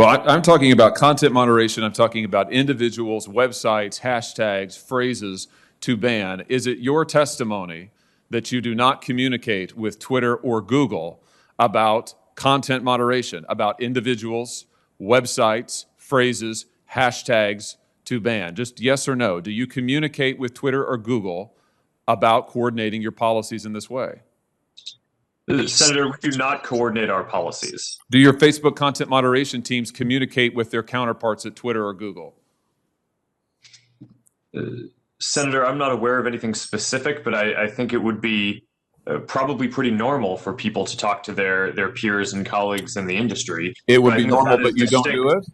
Well, I'm talking about content moderation. I'm talking about individuals, websites, hashtags, phrases to ban. Is it your testimony that you do not communicate with Twitter or Google about content moderation, about individuals, websites, phrases, hashtags to ban? Just yes or no. Do you communicate with Twitter or Google about coordinating your policies in this way? Senator, we do not coordinate our policies. Do your Facebook content moderation teams communicate with their counterparts at Twitter or Google? Senator, I'm not aware of anything specific, but I think it would be probably pretty normal for people to talk to their peers and colleagues in the industry. It would be normal, but you don't do it?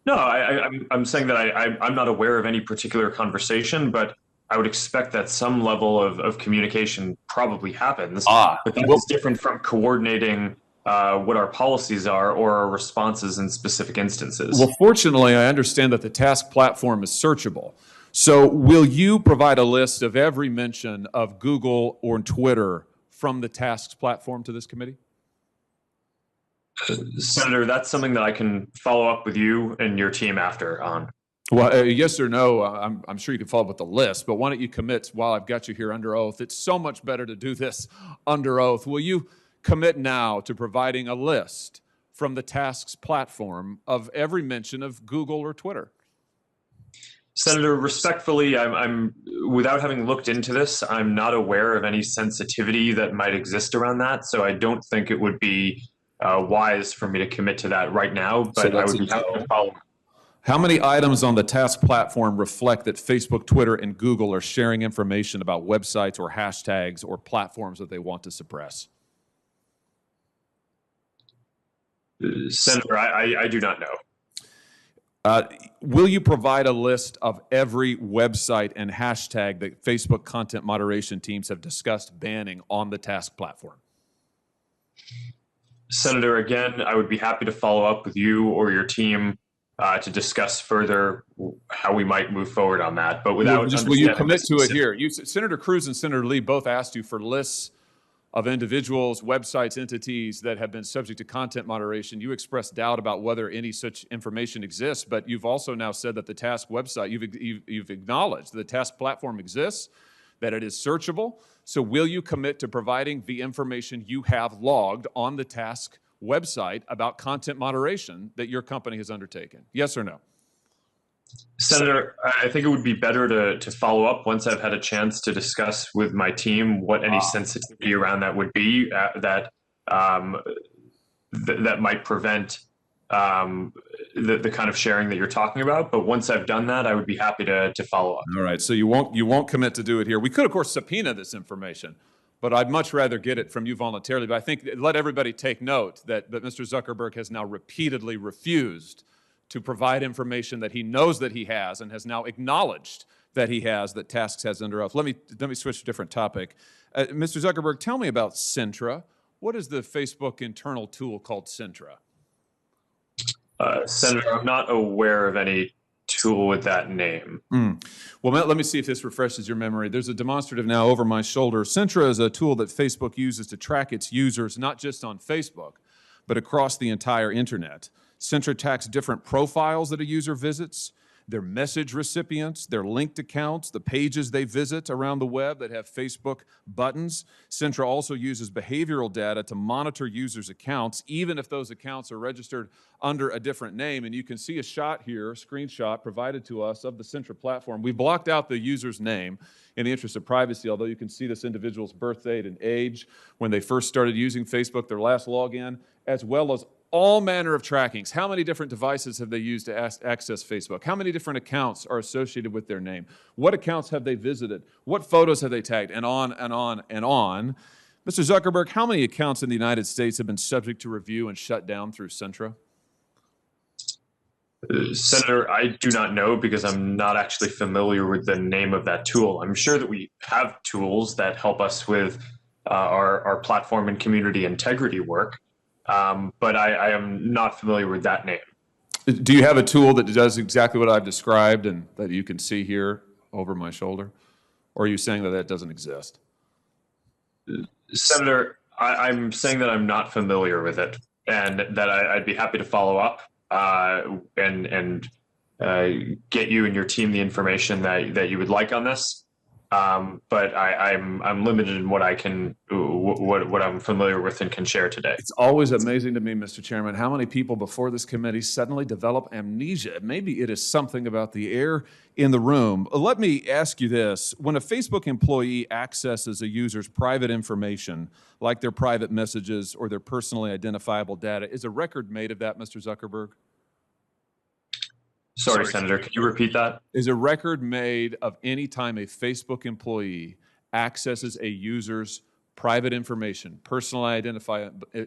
No, I'm saying that I'm not aware of any particular conversation, but I would expect that some level of communication probably happens. But that's different from coordinating what our policies are or our responses in specific instances. Well, fortunately, I understand that the task platform is searchable. So will you provide a list of every mention of Google or Twitter from the tasks platform to this committee? Senator, that's something that I can follow up with you and your team after on. Well, yes or no, I'm sure you can follow up with the list, but why don't you commit while I've got you here under oath? It's so much better to do this under oath. Will you commit now to providing a list from the tasks platform of every mention of Google or Twitter? Senator, respectfully, I'm without having looked into this, I'm not aware of any sensitivity that might exist around that. So I don't think it would be wise for me to commit to that right now, but I would be happy to follow. How many items on the task platform reflect that Facebook, Twitter, and Google are sharing information about websites or hashtags or platforms that they want to suppress? Senator, I do not know. Will you provide a list of every website and hashtag that Facebook content moderation teams have discussed banning on the task platform? Senator, again, I would be happy to follow up with you or your team to discuss further how we might move forward on that. But without will you commit to it here? Senator Cruz and Senator Lee both asked you for lists of individuals, websites, entities that have been subject to content moderation. You expressed doubt about whether any such information exists, but you've also now said that the task website, you've acknowledged the task platform exists, that it is searchable. So will you commit to providing the information you have logged on the task website about content moderation that your company has undertaken? Yes or no? Senator, I think it would be better to follow up once I've had a chance to discuss with my team what any sensitivity around that would be that might prevent the kind of sharing that you're talking about. But once I've done that, I would be happy to follow up. All right. So you won't commit to do it here. We could, of course, subpoena this information, but I'd much rather get it from you voluntarily. But I think let everybody take note that Mr. Zuckerberg has now repeatedly refused to provide information that he knows that he has and has now acknowledged that he has, that Tasks has under oath. Let me switch to a different topic. Mr. Zuckerberg, tell me about Centra. What is the Facebook internal tool called Centra? Senator, I'm not aware of any tool with that name. Well, let me see if this refreshes your memory. There's a demonstrative now over my shoulder. Centra is a tool that Facebook uses to track its users, not just on Facebook, but across the entire internet. Centra tracks different profiles that a user visits, their message recipients, their linked accounts, the pages they visit around the web that have Facebook buttons. Centra also uses behavioral data to monitor users' accounts, even if those accounts are registered under a different name. And you can see a shot here, a screenshot provided to us of the Centra platform. We blocked out the user's name in the interest of privacy, although you can see this individual's birth date and age, when they first started using Facebook, their last login, as well as all manner of trackings. How many different devices have they used to access Facebook? How many different accounts are associated with their name? What accounts have they visited? What photos have they tagged? And on and on and on. Mr. Zuckerberg, how many accounts in the United States have been subject to review and shut down through Centra? Senator, I do not know because I'm not actually familiar with the name of that tool. I'm sure that we have tools that help us with our platform and community integrity work. But I am not familiar with that name. Do you have a tool that does exactly what I've described and that you can see here over my shoulder? Or are you saying that that doesn't exist? Senator, I'm saying that I'm not familiar with it and that I'd be happy to follow up. and get you and your team the information that you would like on this. But I'm limited in what I can, what I'm familiar with and can share today. It's always amazing to me, Mr. Chairman, how many people before this committee suddenly develop amnesia. Maybe it is something about the air in the room. Let me ask you this. When a Facebook employee accesses a user's private information, like their private messages or their personally identifiable data, is a record made of that, Mr. Zuckerberg? Sorry, Senator, can you repeat that? Is a record made of any time a Facebook employee accesses a user's private information, personally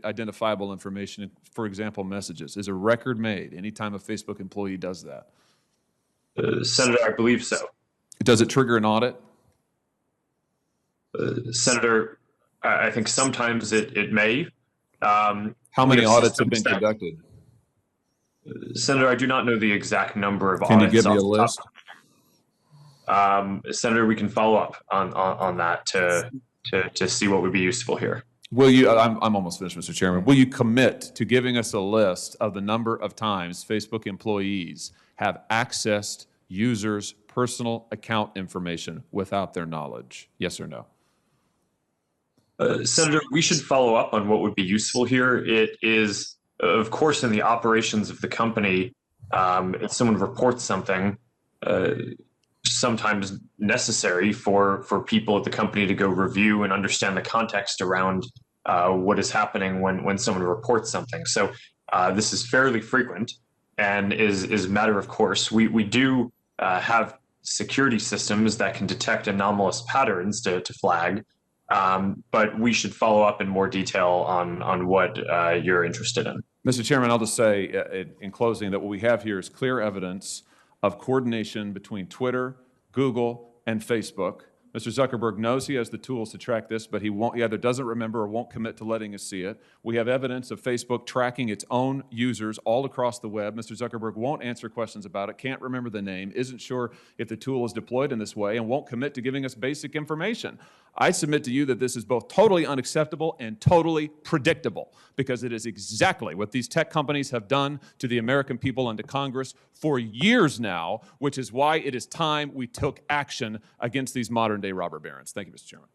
identifiable information, for example, messages? Is a record made any time a Facebook employee does that? Senator, I believe so. Does it trigger an audit? Senator, I think sometimes it may. How many audits have been conducted? Senator, I do not know the exact number of audits. Can you give me a list? Senator, we can follow up on that to see what would be useful here. Will you, I'm almost finished, Mr. Chairman. Will you commit to giving us a list of the number of times Facebook employees have accessed users' personal account information without their knowledge? Yes or no? Senator, we should follow up on what would be useful here. It is, of course, in the operations of the company, if someone reports something, sometimes necessary for people at the company to go review and understand the context around what is happening when someone reports something. So this is fairly frequent and is a matter of course. We do have security systems that can detect anomalous patterns to flag, but we should follow up in more detail on what you're interested in. Mr. Chairman, I'll just say in closing that what we have here is clear evidence of coordination between Twitter, Google, and Facebook. Mr. Zuckerberg knows he has the tools to track this, but he either doesn't remember or won't commit to letting us see it. We have evidence of Facebook tracking its own users all across the web. Mr. Zuckerberg won't answer questions about it, can't remember the name, isn't sure if the tool is deployed in this way, and won't commit to giving us basic information. I submit to you that this is both totally unacceptable and totally predictable, because it is exactly what these tech companies have done to the American people and to Congress for years now, which is why it is time we took action against these modern-day robber barons. Thank you, Mr. Chairman.